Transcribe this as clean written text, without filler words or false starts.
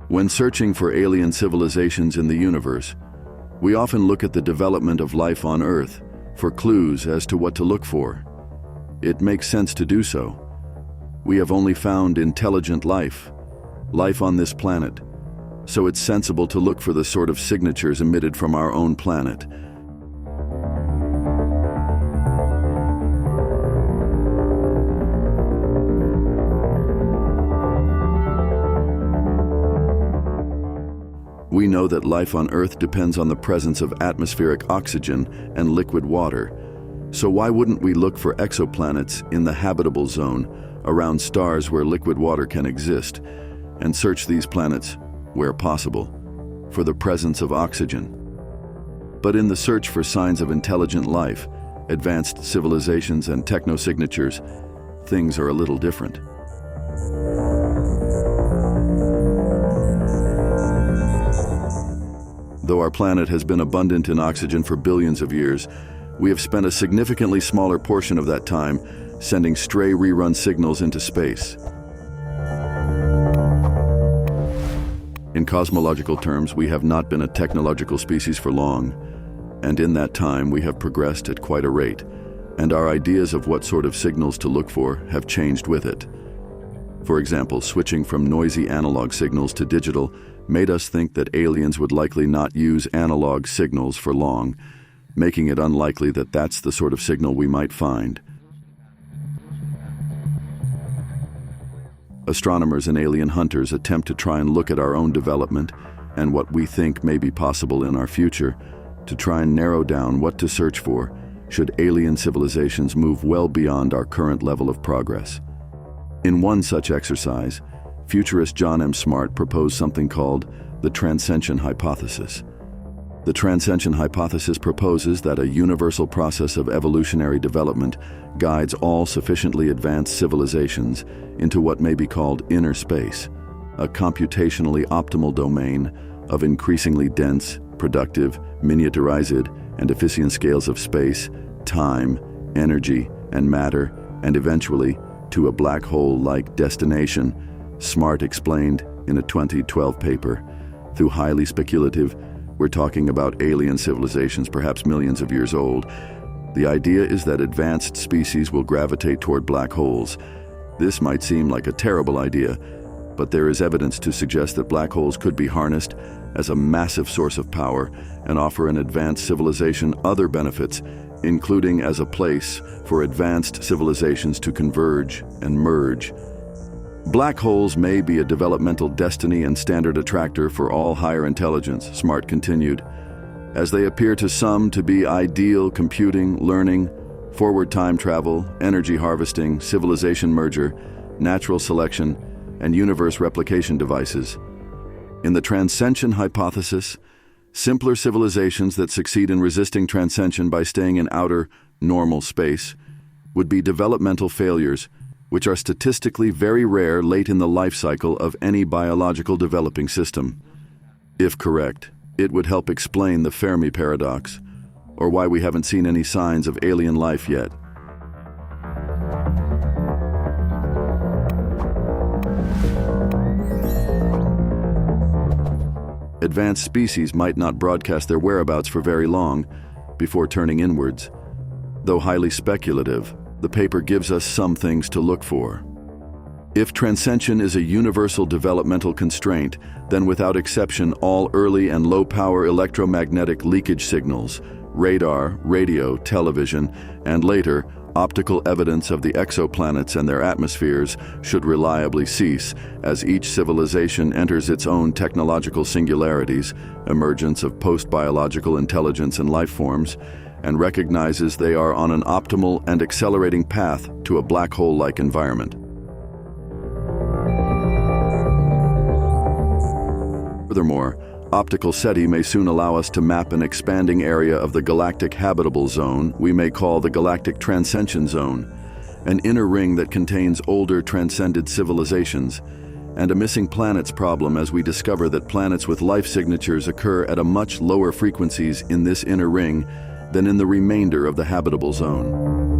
When searching for alien civilizations in the universe, we often look at the development of life on Earth for clues as to what to look for. It makes sense to do so. We have only found intelligent life on this planet, so it's sensible to look for the sort of signatures emitted from our own planet. We know that life on Earth depends on the presence of atmospheric oxygen and liquid water. So why wouldn't we look for exoplanets in the habitable zone around stars where liquid water can exist, and search these planets, where possible, for the presence of oxygen? But in the search for signs of intelligent life, advanced civilizations and technosignatures, things are a little different. Though our planet has been abundant in oxygen for billions of years, we have spent a significantly smaller portion of that time sending stray rerun signals into space. In cosmological terms, we have not been a technological species for long, and in that time we have progressed at quite a rate, and our ideas of what sort of signals to look for have changed with it. For example, switching from noisy analog signals to digital made us think that aliens would likely not use analog signals for long, making it unlikely that that's the sort of signal we might find. Astronomers and alien hunters attempt to try and look at our own development and what we think may be possible in our future to try and narrow down what to search for should alien civilizations move well beyond our current level of progress. In one such exercise, futurist John M. Smart proposed something called the Transcension hypothesis. The Transcension hypothesis proposes that a universal process of evolutionary development guides all sufficiently advanced civilizations into what may be called inner space, a computationally optimal domain of increasingly dense, productive, miniaturized, and efficient scales of space, time, energy, and matter, and eventually to a black hole-like destination, Smart explained in a 2012 paper. Through highly speculative, we're talking about alien civilizations perhaps millions of years old. The idea is that advanced species will gravitate toward black holes. This might seem like a terrible idea, but there is evidence to suggest that black holes could be harnessed as a massive source of power and offer an advanced civilization other benefits, including as a place for advanced civilizations to converge and merge. Black holes may be a developmental destiny and standard attractor for all higher intelligence, Smart continued, as they appear to some to be ideal computing, learning, forward time travel, energy harvesting, civilization merger, natural selection, and universe replication devices. In the Transcension hypothesis, simpler civilizations that succeed in resisting transcension by staying in outer, normal space would be developmental failures, which are statistically very rare late in the life cycle of any biological developing system. If correct, it would help explain the Fermi paradox, or why we haven't seen any signs of alien life yet. Advanced species might not broadcast their whereabouts for very long before turning inwards. Though highly speculative, the paper gives us some things to look for. If transcension is a universal developmental constraint, then without exception all early and low-power electromagnetic leakage signals, radar, radio, television, and later optical evidence of the exoplanets and their atmospheres should reliably cease as each civilization enters its own technological singularities, emergence of post-biological intelligence and life forms, and recognizes they are on an optimal and accelerating path to a black hole-like environment. Furthermore, optical SETI may soon allow us to map an expanding area of the galactic habitable zone we may call the galactic transcension zone, an inner ring that contains older transcended civilizations, and a missing planets problem as we discover that planets with life signatures occur at a much lower frequencies in this inner ring than in the remainder of the habitable zone.